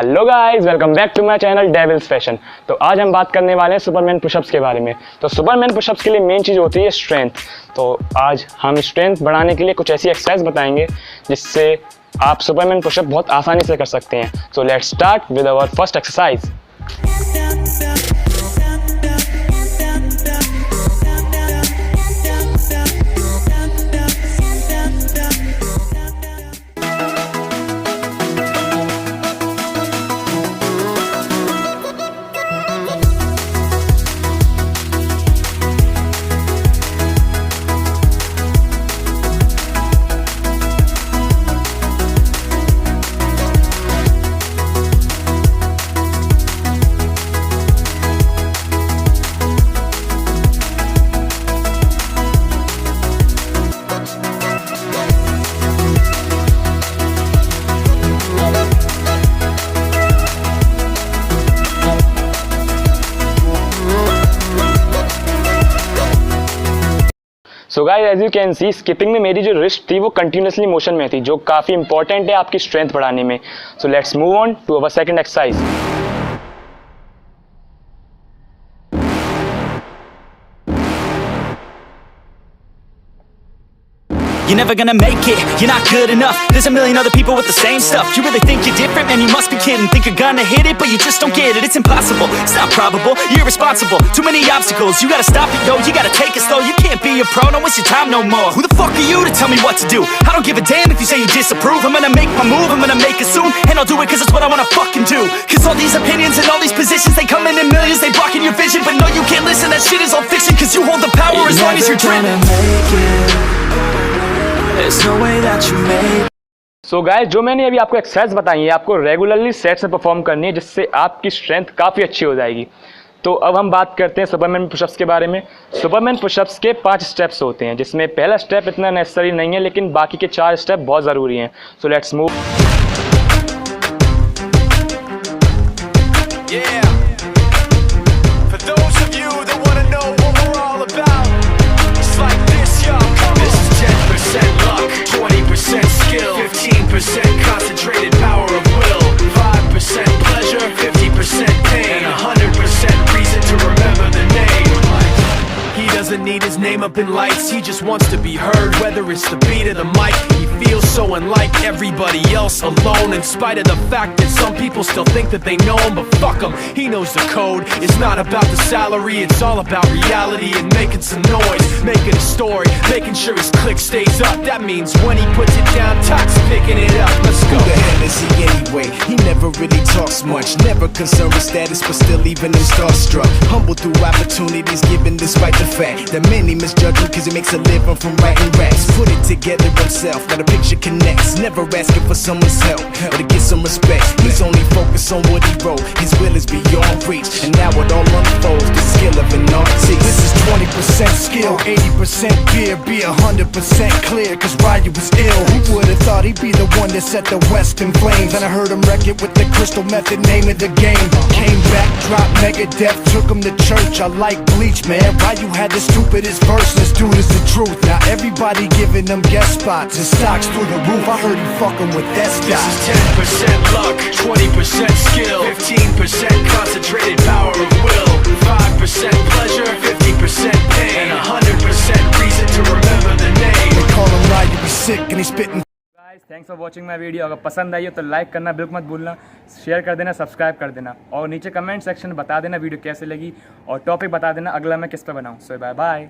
Hello guys, welcome back to my channel devils fashion. तो आज हम बात करने वाले हैं सुपरमैन पुशअप्स के बारे में। तो सुपरमैन पुशअप्स के लिए मेन चीज़ होती है स्ट्रेंथ। तो आज हम स्ट्रेंथ बढ़ाने के लिए कुछ ऐसी एक्सरसाइज बताएंगे जिससे आप सुपरमैन पुशअप बहुत आसानी से कर सकते हैं। So let's start with our first exercise. So guys, as you can see, skipping में मेरी जो रिस्ट थी वो कंटिन्यूसली मोशन में थी, जो काफ़ी इंपॉर्टेंट है आपकी स्ट्रेंथ बढ़ाने में। So let's move on to our second exercise. You're never gonna make it, you're not good enough. There's a million other people with the same stuff. You really think you're different? Man, you must be kidding. Think you're gonna hit it, but you just don't get it. It's impossible, it's not probable, you're irresponsible. Too many obstacles, you gotta stop it, yo. You gotta take it slow, you can't be a pro. Don't waste your time no more. Who the fuck are you to tell me what to do? I don't give a damn if you say you disapprove. I'm gonna make my move, I'm gonna make it soon. And I'll do it cause it's what I wanna fucking do. Cause all these opinions and all these positions, they come in millions, they blocking your vision. But no, you can't listen, that shit is all fiction. Cause you hold the power as long as you're driven. So guys, जो मैंने अभी आपको exercise बताई है, आपको regularly sets में perform करनी है, जिससे आपकी स्ट्रेंथ काफ़ी अच्छी हो जाएगी। तो अब हम बात करते हैं सुपरमैन पुशअप्स के बारे में। सुपरमैन पुशअप्स के 5 स्टेप्स होते हैं, जिसमें पहला स्टेप इतना नेसेसरी नहीं है, लेकिन बाकी के 4 स्टेप बहुत ज़रूरी हैं। So let's move. Concentrated power of will, 5% pleasure, 50% pain, and 100% reason to remember the name. He doesn't need his name up in lights, he just wants to be heard, whether it's the beat of the mic. He feels so unlike everybody else, alone, in spite of the fact that some people still think that they know him, but fuck him, he knows the code. It's not about the salary, it's all about reality and making some noise, making a story, making sure his click stays up. That means when he puts it down, Tox picking it up. Let's go. Who the hell is he anyway? He never really talks much, never concerned with status, but still even him starstruck. Humble through opportunities given despite the fact that many misjudge him cause he makes a living from writing raps. Put it together himself, now the picture connects. Never asking for someone's help or to get some respect. He's only focused on what he wrote. His will is beyond reach, and now it all unfolds. The skill of an artist. This is 20% skill, 80% fear. Be 100% clear, cause Ryu was ill. Who would've thought he'd be the one that set the West in flames? And I heard him wreck it with the crystal method, name of the game. Came back, dropped Megadeth, took him to church. I like Bleach, man. Ryu had the stupidest verse. This dude is the truth. Now everybody giving them guest spots and stocks through the roof. I heard he fucking with that stock. This is 10% luck, 20% skill, 15% concentrated power of will, 5% pleasure, 50% pain, and 100% reason to remember the name. They call him Ryu, he sick and he spitting. Thanks for watching my video. अगर पसंद आई हो तो like करना बिल्कुल मत भूलना, share कर देना, सब्सक्राइब कर देना, और नीचे कमेंट सेक्शन में बता देना वीडियो कैसे लगी, और टॉपिक बता देना अगला मैं किस पे बनाऊँ। सो बाय बाय।